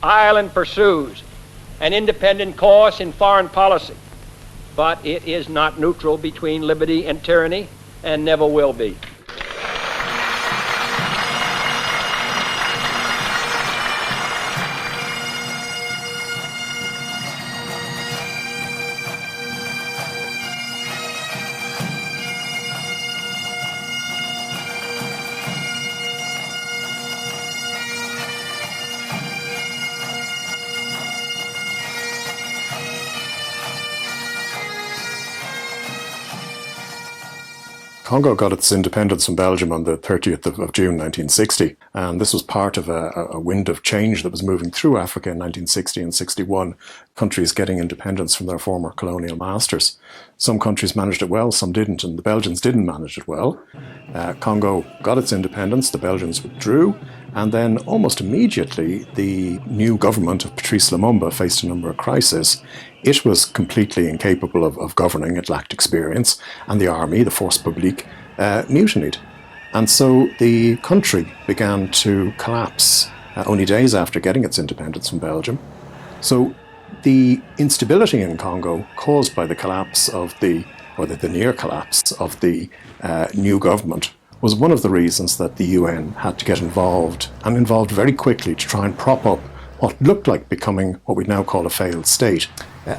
Ireland pursues an independent course in foreign policy, but it is not neutral between liberty and tyranny and never will be. Congo got its independence from Belgium on the 30th of June 1960, and this was part of a wind of change that was moving through Africa in 1960 and 61, countries getting independence from their former colonial masters. Some countries managed it well, some didn't, and the Belgians didn't manage it well. Congo got its independence, the Belgians withdrew, and then almost immediately the new government of Patrice Lumumba faced a number of crises. It was completely incapable of governing, it lacked experience, and the army, the force publique, mutinied. And so the country began to collapse only days after getting its independence from Belgium. So the instability in Congo caused by the collapse of the near collapse of the new government was one of the reasons that the UN had to get involved, and involved very quickly, to try and prop up what looked like becoming what we now call a failed state.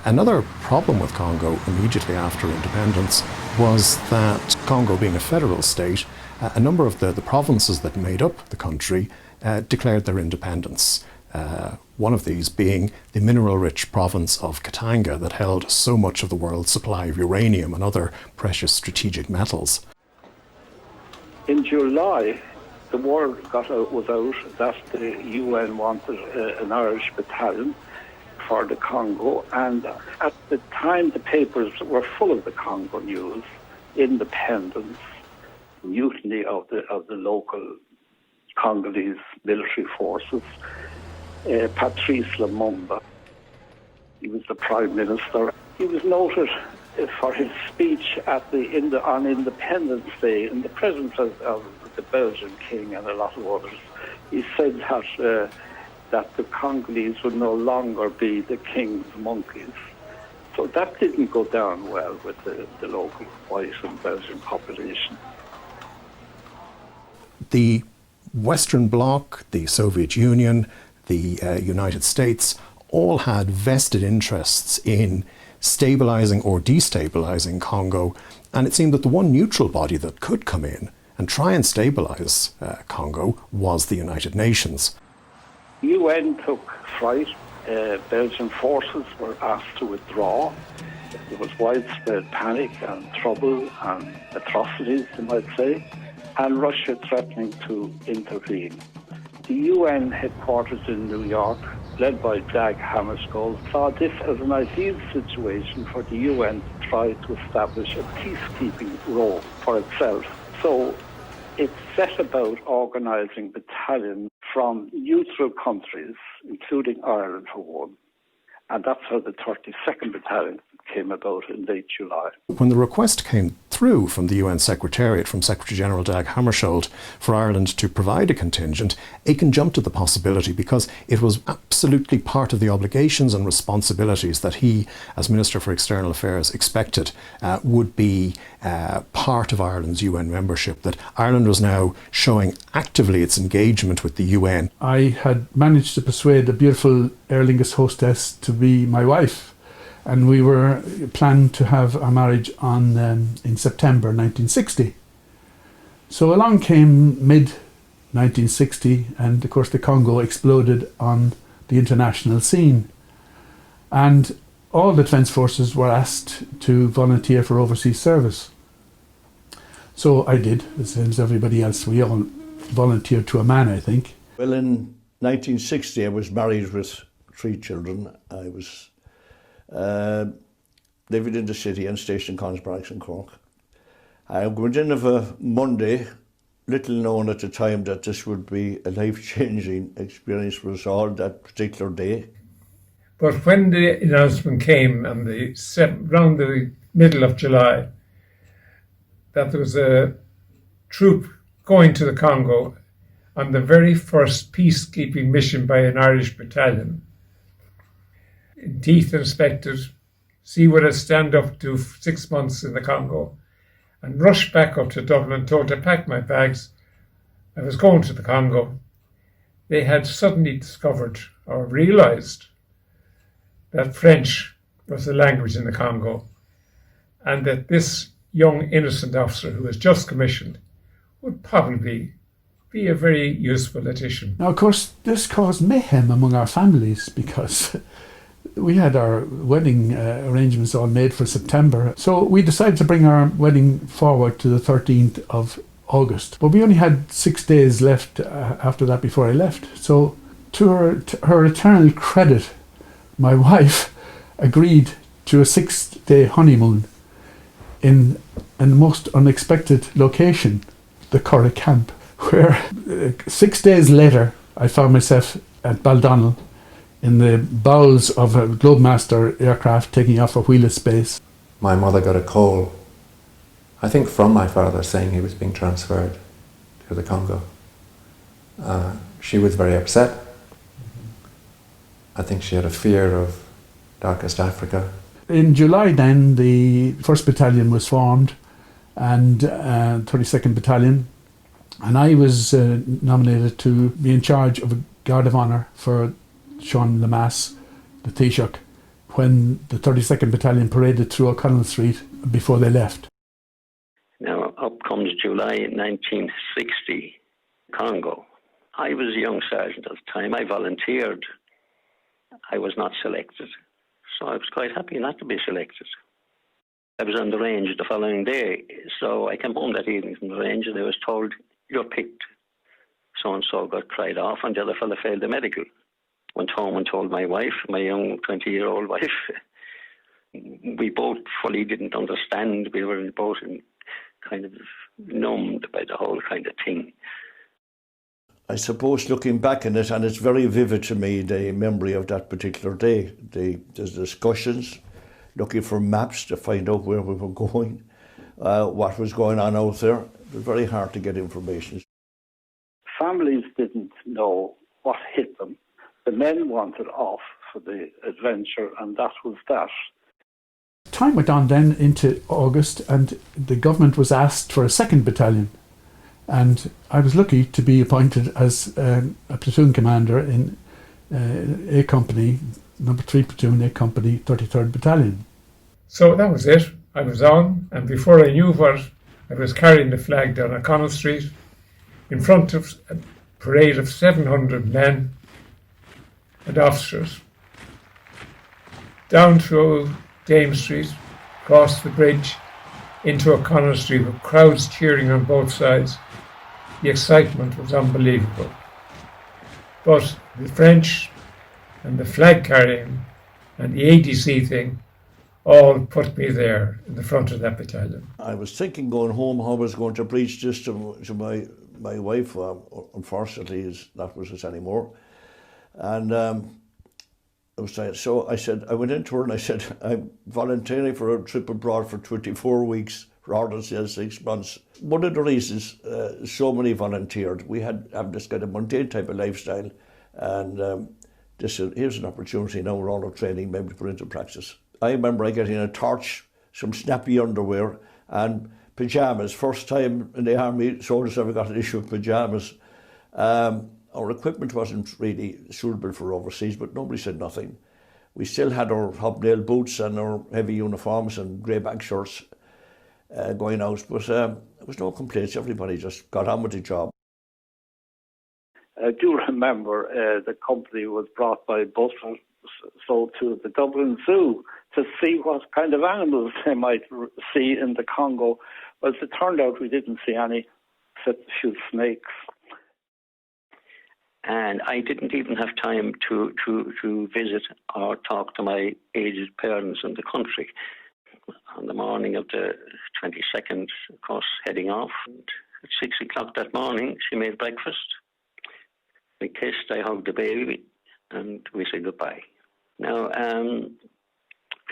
Another problem with Congo immediately after independence was that Congo, being a federal state, a number of the provinces that made up the country declared their independence. One of these being the mineral-rich province of Katanga that held so much of the world's supply of uranium and other precious strategic metals. In July, the word was out that the UN wanted an Irish battalion for the Congo, and at the time the papers were full of the Congo news: independence, mutiny of the local Congolese military forces. Patrice Lumumba, he was the Prime Minister. He was noted for his speech on Independence Day in the presence of the Belgian king and a lot of others. He said that the Congolese would no longer be the king's monkeys. So that didn't go down well with the local white and Belgian population. The Western Bloc, the Soviet Union, the United States, all had vested interests in stabilizing or destabilizing Congo, and it seemed that the one neutral body that could come in and try and stabilize Congo was the United Nations. The UN took fright. Belgian forces were asked to withdraw. There was widespread panic and trouble and atrocities, you might say, and Russia threatening to intervene. The UN headquarters in New York, led by Dag Hammarskjöld, saw this as an ideal situation for the UN to try to establish a peacekeeping role for itself. So it set about organising battalions from neutral countries, including Ireland for one. And that's how the 32nd Battalion came about in late July. When the request came through from the UN Secretariat, from Secretary-General Dag Hammarskjöld, for Ireland to provide a contingent, Aiken jumped at the possibility because it was absolutely part of the obligations and responsibilities that he, as Minister for External Affairs, expected would be part of Ireland's UN membership, that Ireland was now showing actively its engagement with the UN. I had managed to persuade a beautiful Aer Lingus hostess to be my wife, and we were planned to have our marriage in September 1960. So along came mid-1960, and of course the Congo exploded on the international scene. And all the Defence Forces were asked to volunteer for overseas service. So I did, as everybody else. We all volunteered to a man, I think. Well, in 1960 I was married with 3 children. I was living in the city and stationed in Conn's Barracks in Cork. I went in of a Monday, little known at the time that this would be a life-changing experience for us all that particular day. But when the announcement came on around the middle of July that there was a troop going to the Congo, on the very first peacekeeping mission by an Irish battalion. Teeth inspected, see what I stand up to 6 months in the Congo, and rushed back up to Dublin, told to pack my bags. I was going to the Congo. They had suddenly discovered or realised that French was the language in the Congo, and that this young innocent officer who was just commissioned would probably be a very useful addition. Now, of course, this caused mayhem among our families because we had our wedding arrangements all made for September. So we decided to bring our wedding forward to the 13th of August. But we only had 6 days left after that before I left. So to her eternal credit, my wife agreed to a 6-day honeymoon in a most unexpected location, the Curragh camp, where 6 days later I found myself at Baldonnel in the bowels of a Globemaster aircraft taking off a wheelless base. My mother got a call, I think from my father, saying he was being transferred to the Congo. She was very upset. I think she had a fear of Darkest Africa. In July then, the 1st Battalion was formed, and 32nd Battalion, and I was nominated to be in charge of a Guard of Honour for Sean Lamass, the Taoiseach, when the 32nd Battalion paraded through O'Connell Street before they left. Now, up comes July 1960, Congo. I was a young sergeant at the time. I volunteered. I was not selected, so I was quite happy not to be selected. I was on the range the following day, so I came home that evening from the range and I was told, "You're picked." So-and-so got cried off and the other fellow failed the medical. Went home and told my wife, my young 20-year-old wife. We both fully didn't understand. We were both kind of numbed by the whole kind of thing. I suppose looking back on it, and it's very vivid to me, the memory of that particular day, the discussions, looking for maps to find out where we were going, what was going on out there. It was very hard to get information. Families didn't know what hit them. The men wanted off for the adventure, and that was that. Time went on then into August, and the government was asked for a 2nd Battalion. And I was lucky to be appointed as a platoon commander in A Company, number 3 Platoon, A Company, 33rd Battalion. So that was it. I was on, and before I knew what, I was carrying the flag down O'Connell Street in front of a parade of 700 men and officers, down through Dame Street, across the bridge, into O'Connell Street with crowds cheering on both sides. The excitement was unbelievable. But the French and the flag carrying and the ADC thing all put me there in the front of that battalion. I was thinking going home how I was going to preach this to my wife. Unfortunately, that was it anymore. And so I said, I went into her and I said, I'm volunteering for a trip abroad for 24 weeks rather than say 6 months. One of the reasons so many volunteered, we have this kind of mundane type of lifestyle, and here's an opportunity now we're all training maybe to put into practice. I remember getting a torch, some snappy underwear and pyjamas. First time in the army, soldiers ever got an issue of pyjamas. Our equipment wasn't really suitable for overseas, but nobody said nothing. We still had our hobnail boots and our heavy uniforms and grey bag shirts going out, but there was no complaints. Everybody just got on with the job. I do remember the company was brought by bus so to the Dublin Zoo to see what kind of animals they might see in the Congo. Well, as it turned out, we didn't see any except a few snakes. And I didn't even have time to visit or talk to my aged parents in the country. On the morning of the 22nd, of course, heading off. And at 6 o'clock that morning, she made breakfast. We kissed, I hugged the baby, and we said goodbye. Now,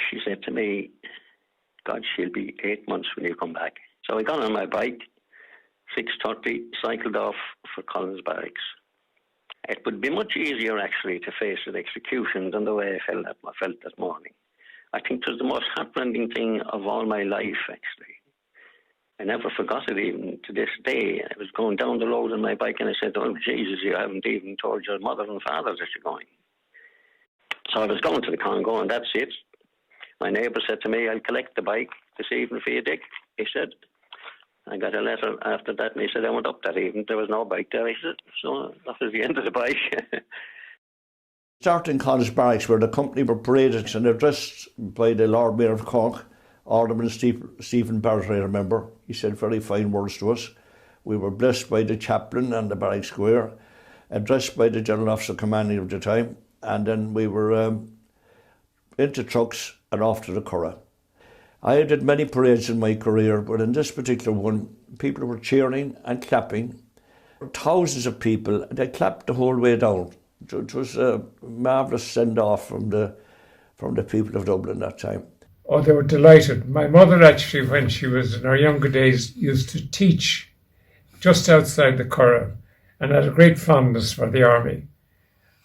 she said to me, God, she'll be 8 months when you come back. So I got on my bike, 6:30, cycled off for Collins Barracks. It would be much easier actually to face an execution than the way I felt that morning. I think it was the most heartrending thing of all my life, actually. I never forgot it even to this day. I was going down the road on my bike and I said, "Oh, Jesus, you haven't even told your mother and father that you're going." So I was going to the Congo and that's it. My neighbour said to me, "I'll collect the bike this evening for you, Dick," he said. I got a letter after that and he said I went up that evening. There was no bike there, he said. So that was the end of the bike. Starting College Barracks, where the company were paraded and addressed by the Lord Mayor of Cork, Alderman Stephen Barrett, I remember. He said very fine words to us. We were blessed by the chaplain and the barrack square, addressed by the General Officer Commanding of the time, and then we were into trucks and off to the Curragh. I did many parades in my career, but in this particular one, people were cheering and clapping. Thousands of people, they clapped the whole way down. It was a marvellous send-off from the people of Dublin that time. Oh, they were delighted. My mother actually, when she was in her younger days, used to teach just outside the Curragh and had a great fondness for the army.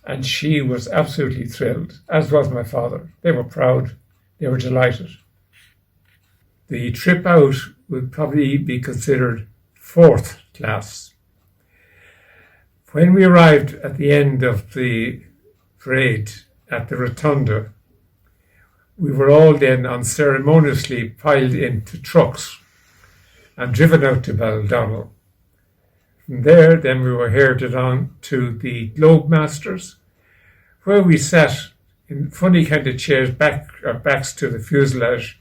And she was absolutely thrilled, as was my father. They were proud. They were delighted. The trip out would probably be considered fourth class. When we arrived at the end of the parade at the Rotunda, we were all then unceremoniously piled into trucks and driven out to Baldonnel. From there, then we were herded on to the Globe Masters, where we sat in funny kind of chairs, our backs to the fuselage.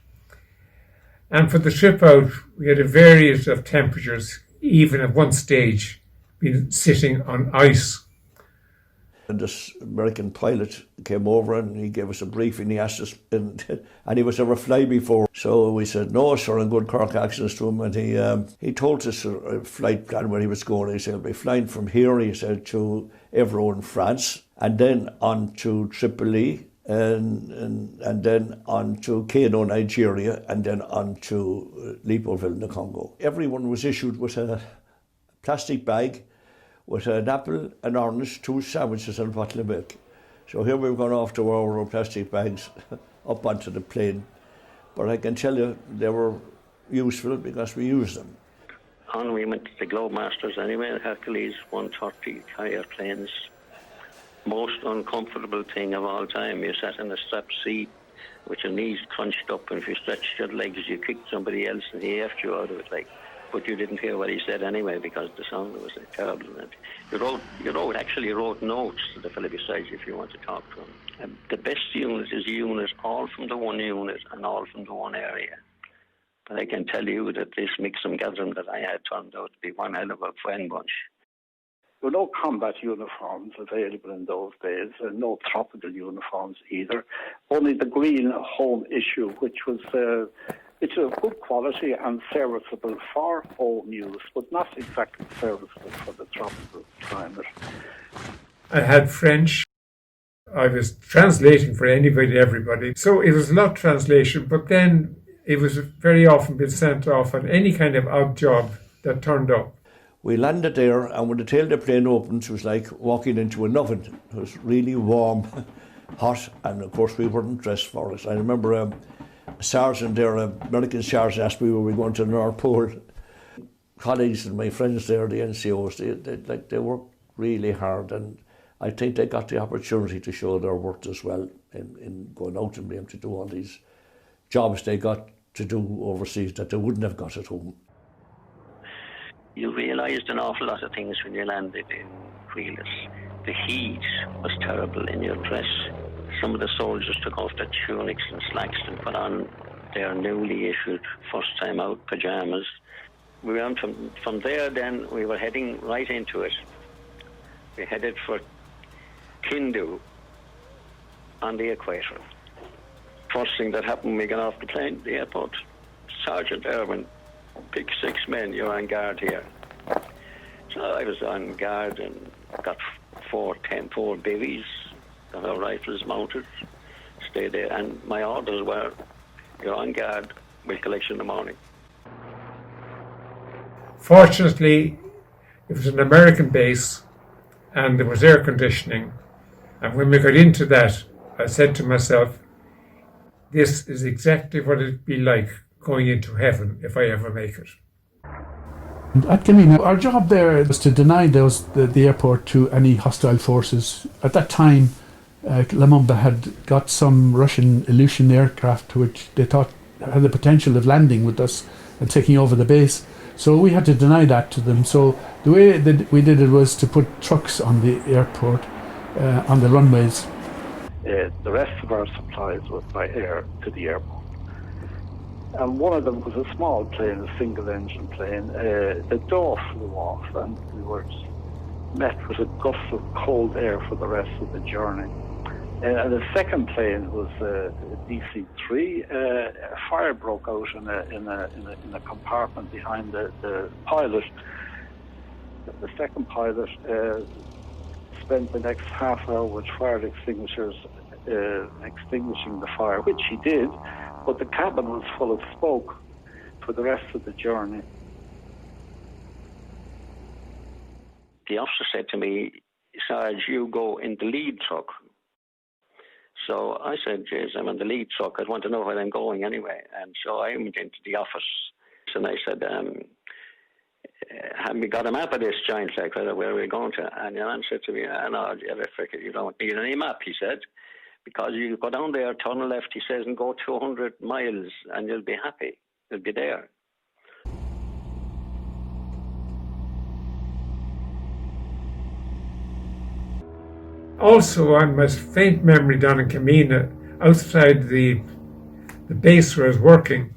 And for the trip out, we had a variety of temperatures, even at one stage, been sitting on ice. And this American pilot came over and he gave us a briefing. He asked us, and he was ever fly before. So we said, "No, sir," in good Cork accents to him. And he told us a flight plan where he was going. He said, "I'll be flying from here," he said, "to Évora in France, and then on to Tripoli, and then on to Kano, Nigeria, and then on to Libreville in the Congo." Everyone was issued with a plastic bag with an apple, an orange, 2 sandwiches and a bottle of milk. So here we've gone off to our plastic bags up onto the plane. But I can tell you they were useful because we used them. On we went to the Globe Masters anyway, Hercules 130 higher planes. Most uncomfortable thing of all time. You sat in a strap seat with your knees crunched up, and if you stretched your legs, you kicked somebody else and he effed you out of it, like. But you didn't hear what he said anyway because the sound was terrible. And you wrote notes to the fellow beside you if you want to talk to him. And the best unit is a unit all from the one unit and all from the one area. But I can tell you that this mix and gathering that I had turned out to be one hell of a friend bunch. There were no combat uniforms available in those days, and no tropical uniforms either. Only the green home issue, which was it's of good quality and serviceable for home use, but not exactly serviceable for the tropical climate. I had French. I was translating for anybody, everybody. So it was a lot of translation, but then it was very often been sent off on any kind of odd job that turned up. We landed there, and when the tail of the plane opened, it was like walking into an oven. It was really warm, hot, and of course we weren't dressed for it. I remember a sergeant there, an American sergeant, asked me, were we going to the North Pole? Colleagues and my friends there, the NCOs, they worked really hard, and I think they got the opportunity to show their worth as well in going out and being able to do all these jobs they got to do overseas that they wouldn't have got at home. You realised an awful lot of things when you landed in Wheelers. The heat was terrible in your dress. Some of the soldiers took off their tunics and slacks and put on their newly issued first time out pyjamas. We went from there then, we were heading right into it. We headed for Kindu on the equator. First thing that happened when we got off the plane at the airport, Sergeant Irwin, pick 6 men, you're on guard here. So I was on guard and got 4 bivvies, got our rifles mounted, stayed there, and my orders were, you're on guard, we'll collect you in the morning. Fortunately, it was an American base and there was air conditioning. And when we got into that, I said to myself, this is exactly what it'd be like going into heaven if I ever make it. At Kilmina, our job there was to deny the airport to any hostile forces. At that time, Lumumba had got some Russian Ilyushin aircraft which they thought had the potential of landing with us and taking over the base. So we had to deny that to them. So the way that we did it was to put trucks on the airport, on the runways. The rest of our supplies was by air to the airport. And one of them was a small plane, a single-engine plane. The door flew off, and we were met with a gust of cold air for the rest of the journey. And the second plane was a DC-3. A fire broke out in a compartment behind the pilot. The second pilot spent the next half hour with fire extinguishers extinguishing the fire, which he did, but the cabin was full of smoke for the rest of the journey. The officer said to me, Sarge, you go in the lead truck. So I said, James, I'm in the lead truck. I want to know where I'm going anyway. And so I went into the office and I said, have we got a map of this giant, like, where are we going to? And the man said to me, no, you don't need any map, he said, because you go down there, turn left, he says, and go 200 miles and you'll be happy. You'll be there. Also, on my faint memory down in Camina, outside the base where I was working,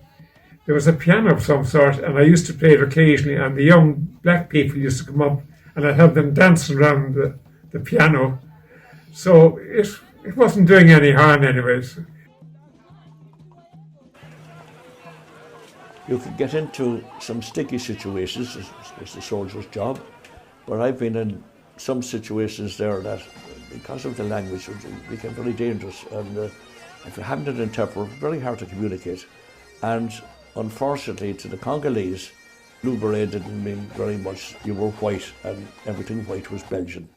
there was a piano of some sort, and I used to play it occasionally, and the young black people used to come up, and I'd have them dancing around the piano. So it wasn't doing any harm anyways. You could get into some sticky situations, it's the soldier's job, but I've been in some situations there that, because of the language, it became very dangerous, and if you haven't an interpreter, very hard to communicate. And unfortunately, to the Congolese, blue beret didn't mean very much. You were white, and everything white was Belgian.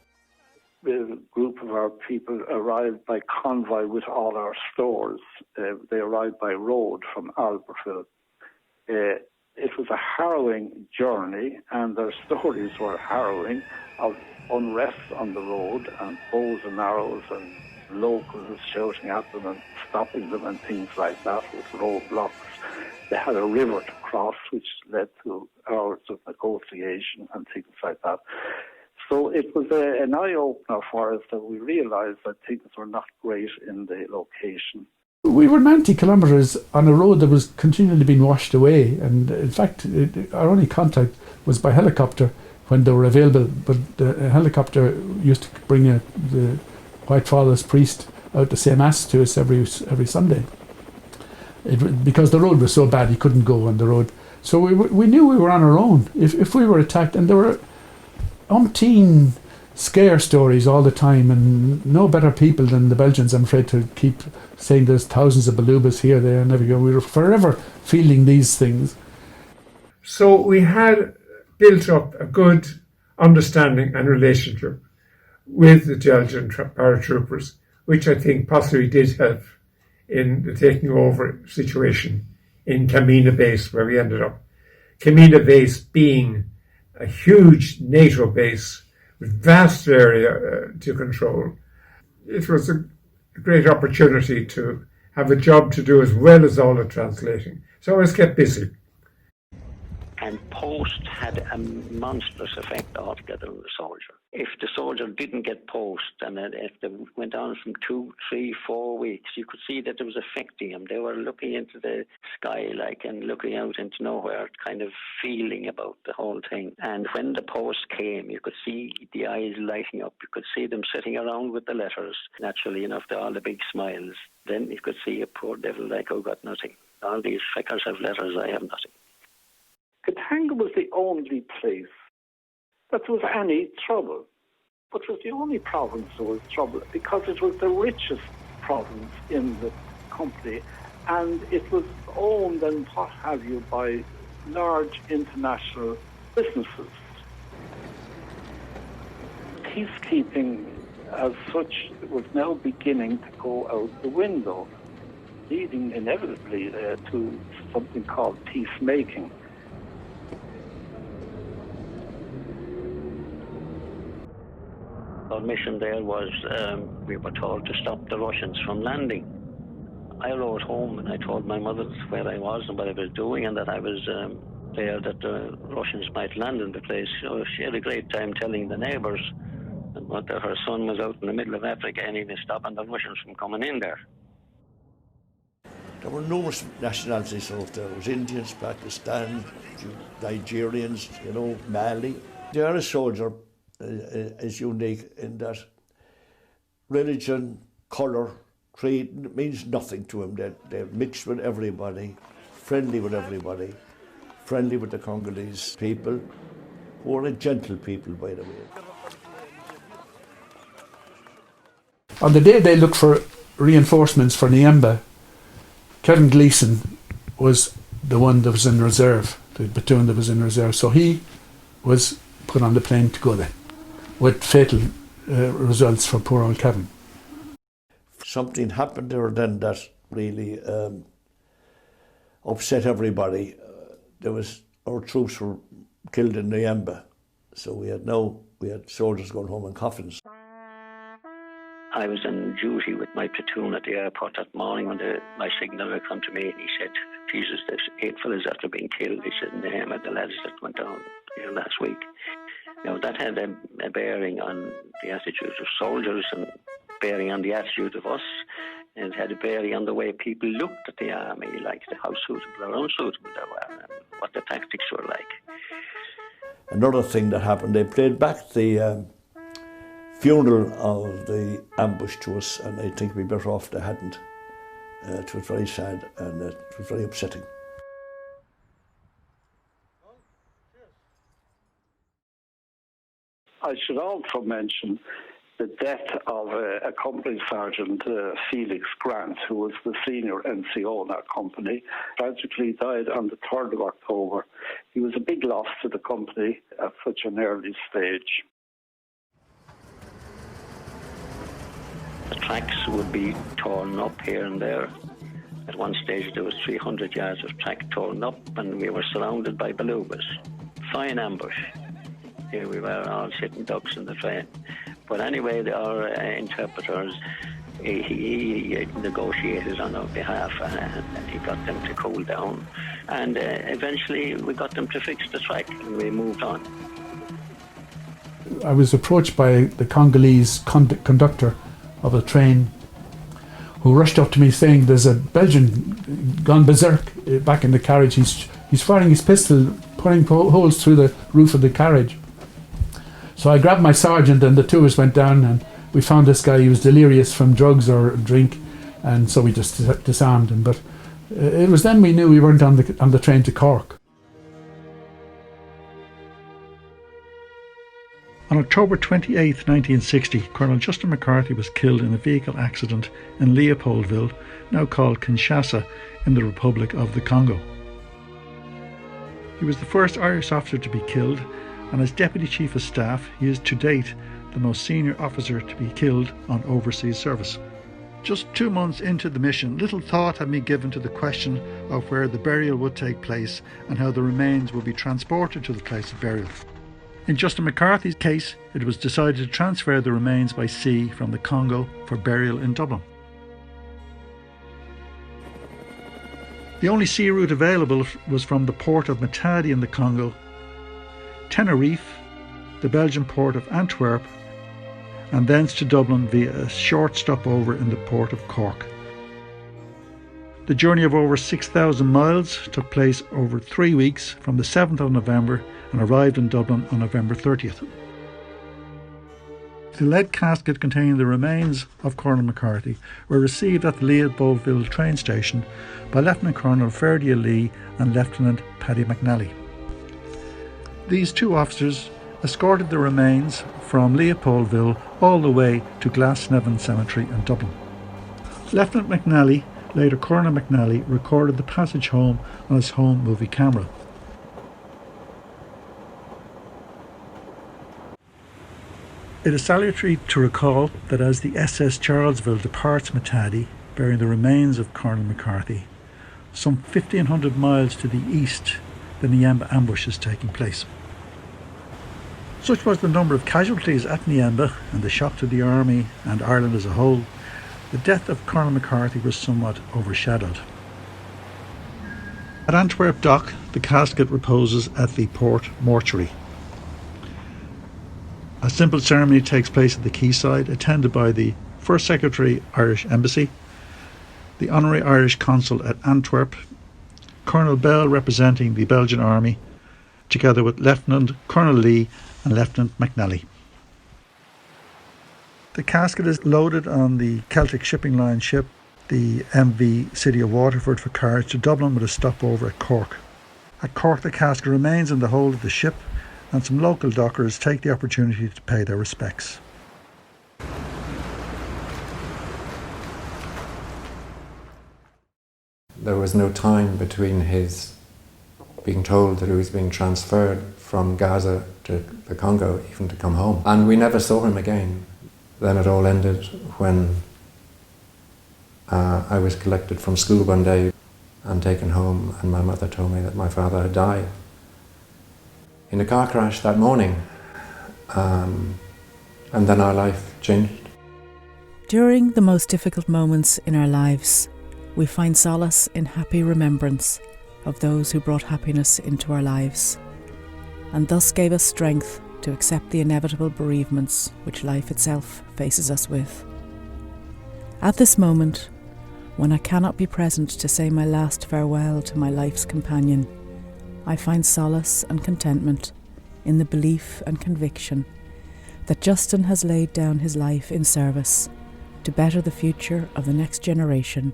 A group of our people arrived by convoy with all our stores. They arrived by road from Albertville. It was a harrowing journey, and their stories were harrowing of unrest on the road and bows and arrows and locals shouting at them and stopping them and things like that with roadblocks. They had a river to cross, which led to hours of negotiation and things like that. So it was an eye-opener for us that we realised that things were not great in the location. We were 90 kilometres on a road that was continually being washed away, and in fact our only contact was by helicopter when they were available, but the helicopter used to bring the White Father's priest out to say Mass to us every Sunday. Because the road was so bad he couldn't go on the road. So we knew we were on our own if we were attacked, and there were umpteen scare stories all the time, and no better people than the Belgians, I'm afraid, to keep saying there's thousands of Balubas here, there and everywhere. We were forever feeling these things. So we had built up a good understanding and relationship with the Belgian paratroopers, which I think possibly did help in the taking over situation in Camina Base, where we ended up. Camina Base being a huge NATO base with vast area to control. It was a great opportunity to have a job to do as well as all the translating. So I was kept busy. And post had a monstrous effect altogether on the soldier. If the soldier didn't get post, and if they went on from 2, 3, 4 weeks, you could see that it was affecting them. They were looking into the sky, and looking out into nowhere, kind of feeling about the whole thing. And when the post came, you could see the eyes lighting up. You could see them sitting around with the letters, naturally enough, all the big smiles. Then you could see a poor devil like, oh, got nothing. All these feckers have letters, I have nothing. Katanga was the only place that there was any trouble. But it was the only province there was trouble because it was the richest province in the company, and it was owned and what have you by large international businesses. Peacekeeping as such was now beginning to go out the window, leading inevitably to something called peacemaking. Our mission there was, we were told to stop the Russians from landing. I wrote home and I told my mother where I was and what I was doing, and that I was there that the Russians might land in the place. So she had a great time telling the neighbours that her son was out in the middle of Africa and he was stopping the Russians from coming in there. There were numerous nationalities out there. There was Indians, Pakistan, Nigerians, Mali. The Irish soldier is unique in that religion, colour, creed means nothing to him. They're mixed with everybody, friendly with everybody, friendly with the Congolese people, who are a gentle people, by the way. On the day they looked for reinforcements for Niemba, Kevin Gleeson was the one that was in reserve, the platoon that was in reserve. So he was put on the plane to go there, with fatal results for poor old Kevin. Something happened there then that really upset everybody. Our troops were killed in Niemba, so we had soldiers going home in coffins. I was on duty with my platoon at the airport that morning when my signaller came to me and he said, Jesus, there's 8 fellas after being killed. He said, in the name of the lads that went down here last week. That had a bearing on the attitude of soldiers and bearing on the attitude of us. And it had a bearing on the way people looked at the army, like how suitable or unsuitable they were and what the tactics were like. Another thing that happened, they played back the funeral of the ambush to us, and I think we'd be better off they hadn't. It was very sad and it was very upsetting. I should also mention the death of a company sergeant, Felix Grant, who was the senior NCO in that company. Tragically died on the 3rd of October. He was a big loss to the company at such an early stage. The tracks would be torn up here and there. At one stage there was 300 yards of track torn up and we were surrounded by belugas. Fine ambush. Here we were all sitting ducks in the train. But anyway, our interpreters, he negotiated on our behalf and he got them to cool down. And eventually we got them to fix the track and we moved on. I was approached by the Congolese conductor of a train who rushed up to me saying there's a Belgian gone berserk back in the carriage. He's firing his pistol, putting holes through the roof of the carriage. So I grabbed my sergeant and the two of us went down and we found this guy. He was delirious from drugs or drink, and so we just disarmed him. But it was then we knew we weren't on the train to Cork. On October 28, 1960, Colonel Justin McCarthy was killed in a vehicle accident in Leopoldville, now called Kinshasa, in the Republic of the Congo. He was the first Irish officer to be killed, and as Deputy Chief of Staff, he is to date the most senior officer to be killed on overseas service. Just 2 months into the mission, little thought had been given to the question of where the burial would take place and how the remains would be transported to the place of burial. In Justin McCarthy's case, it was decided to transfer the remains by sea from the Congo for burial in Dublin. The only sea route available was from the port of Matadi in the Congo, Tenerife, the Belgian port of Antwerp, and thence to Dublin via a short stopover in the port of Cork. The journey of over 6,000 miles took place over 3 weeks from the 7th of November and arrived in Dublin on November 30th. The lead casket containing the remains of Colonel McCarthy were received at the Leopoldville train station by Lieutenant Colonel Ferdia Lee and Lieutenant Paddy McNally. These two officers escorted the remains from Leopoldville all the way to Glasnevin Cemetery in Dublin. Lieutenant McNally, later Colonel McNally, recorded the passage home on his home movie camera. It is salutary to recall that as the SS Charlesville departs Matadi, bearing the remains of Colonel McCarthy, some 1,500 miles to the east, the Niamba ambush is taking place. Such was the number of casualties at Niamba and the shock to the army and Ireland as a whole, the death of Colonel McCarthy was somewhat overshadowed. At Antwerp Dock, the casket reposes at the port mortuary. A simple ceremony takes place at the quayside, attended by the First Secretary, Irish Embassy, the Honorary Irish Consul at Antwerp, Colonel Bell representing the Belgian Army, together with Lieutenant Colonel Lee and Lieutenant McNally. The casket is loaded on the Celtic Shipping Line ship, the MV City of Waterford, for carriage to Dublin with a stopover at Cork. At Cork, the casket remains in the hold of the ship, and some local dockers take the opportunity to pay their respects. There was no time between his being told that he was being transferred from Gaza to the Congo, even to come home. And we never saw him again. Then it all ended when I was collected from school one day and taken home, and my mother told me that my father had died in a car crash that morning. And then our life changed. During the most difficult moments in our lives, we find solace in happy remembrance of those who brought happiness into our lives, and thus gave us strength to accept the inevitable bereavements which life itself faces us with. At this moment, when I cannot be present to say my last farewell to my life's companion, I find solace and contentment in the belief and conviction that Justin has laid down his life in service to better the future of the next generation,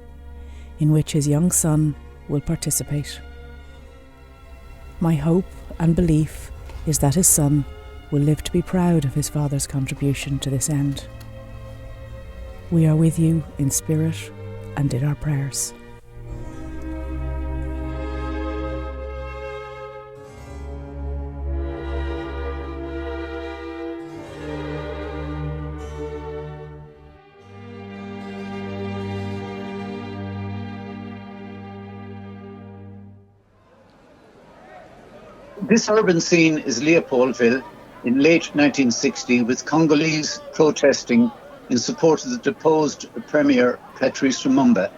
in which his young son will participate. My hope and belief is that his son will live to be proud of his father's contribution to this end. We are with you in spirit and in our prayers. This urban scene is Leopoldville in late 1960, with Congolese protesting in support of the deposed Premier Patrice Lumumba.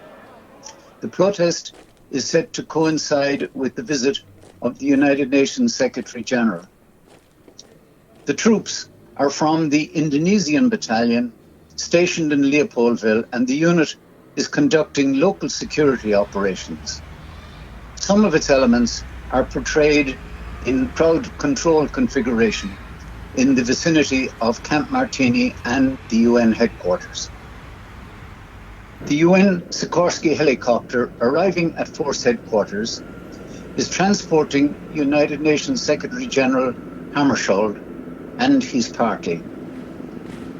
The protest is set to coincide with the visit of the United Nations Secretary General. The troops are from the Indonesian battalion stationed in Leopoldville, and the unit is conducting local security operations. Some of its elements are portrayed in crowd control configuration in the vicinity of Camp Martini and the UN headquarters. The UN Sikorsky helicopter arriving at Force headquarters is transporting United Nations Secretary General Hammarskjöld and his party.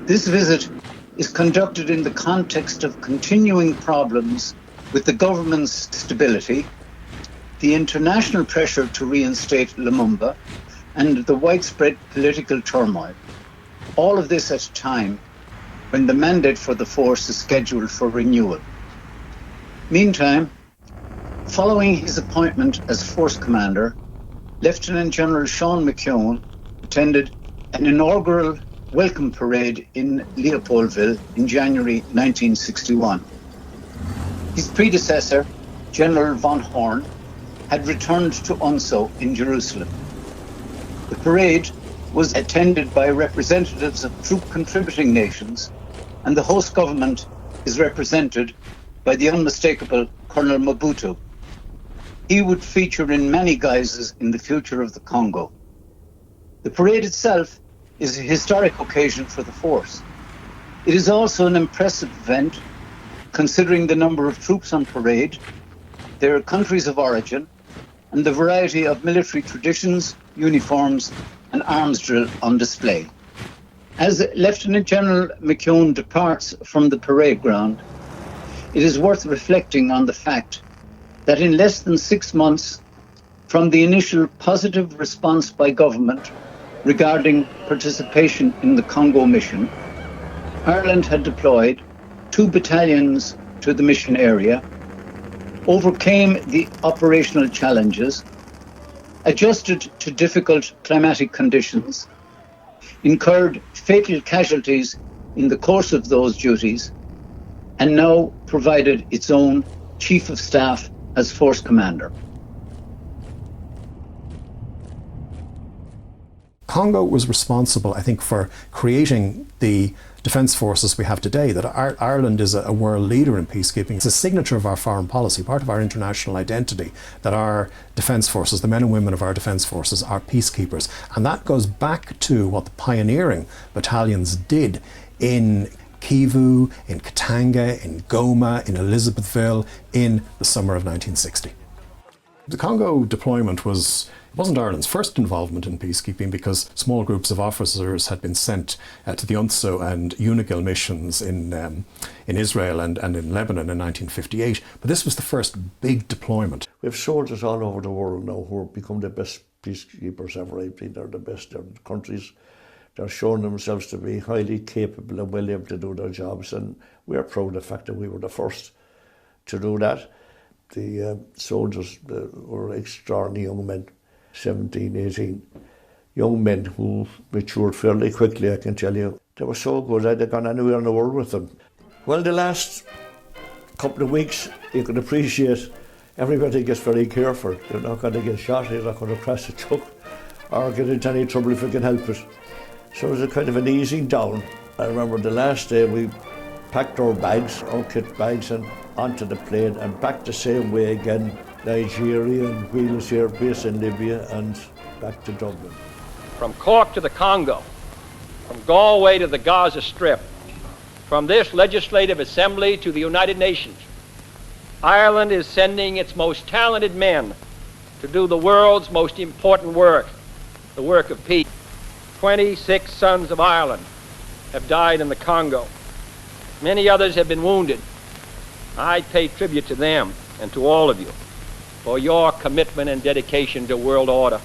This visit is conducted in the context of continuing problems with the government's stability, the international pressure to reinstate Lumumba, and the widespread political turmoil. All of this at a time when the mandate for the force is scheduled for renewal. Meantime, following his appointment as force commander, Lieutenant General Sean McKeown attended an inaugural welcome parade in Leopoldville in January 1961. His predecessor, General von Horn, had returned to UNSO in Jerusalem. The parade was attended by representatives of troop contributing nations, and the host government is represented by the unmistakable Colonel Mobutu. He would feature in many guises in the future of the Congo. The parade itself is a historic occasion for the force. It is also an impressive event, considering the number of troops on parade, their countries of origin, and the variety of military traditions, uniforms, and arms drill on display. As Lieutenant General McKeown departs from the parade ground, it is worth reflecting on the fact that in less than 6 months from the initial positive response by government regarding participation in the Congo mission, Ireland had deployed 2 battalions to the mission area, overcame the operational challenges, adjusted to difficult climatic conditions, incurred fatal casualties in the course of those duties, and now provided its own Chief of Staff as Force Commander. Congo was responsible, I think, for creating the defence forces we have today, that Ireland is a world leader in peacekeeping. It's a signature of our foreign policy, part of our international identity, that our defence forces, the men and women of our defence forces, are peacekeepers. And that goes back to what the pioneering battalions did in Kivu, in Katanga, in Goma, in Elizabethville, in the summer of 1960. The Congo deployment wasn't Ireland's first involvement in peacekeeping, because small groups of officers had been sent to the UNSO and UNIGIL missions in Israel and in Lebanon in 1958. But this was the first big deployment. We have soldiers all over the world now who have become the best peacekeepers ever. I think they're the best. They're the countries. They're showing themselves to be highly capable and well able to do their jobs, and we're proud of the fact that we were the first to do that. The soldiers were extraordinary young men, 17, 18, young men who matured fairly quickly, I can tell you. They were so good, I'd have gone anywhere in the world with them. Well, the last couple of weeks, you can appreciate everybody gets very careful. You're not going to get shot, you're not going to crash a truck or get into any trouble if you can help it. So it was a kind of an easing down. I remember the last day we packed our bags, our kit bags, and onto the plane and back the same way again, Nigeria and Wheels Air Base in Libya and back to Dublin. From Cork to the Congo, from Galway to the Gaza Strip, from this legislative assembly to the United Nations, Ireland is sending its most talented men to do the world's most important work, the work of peace. 26 sons of Ireland have died in the Congo. Many others have been wounded. I pay tribute to them and to all of you for your commitment and dedication to world order.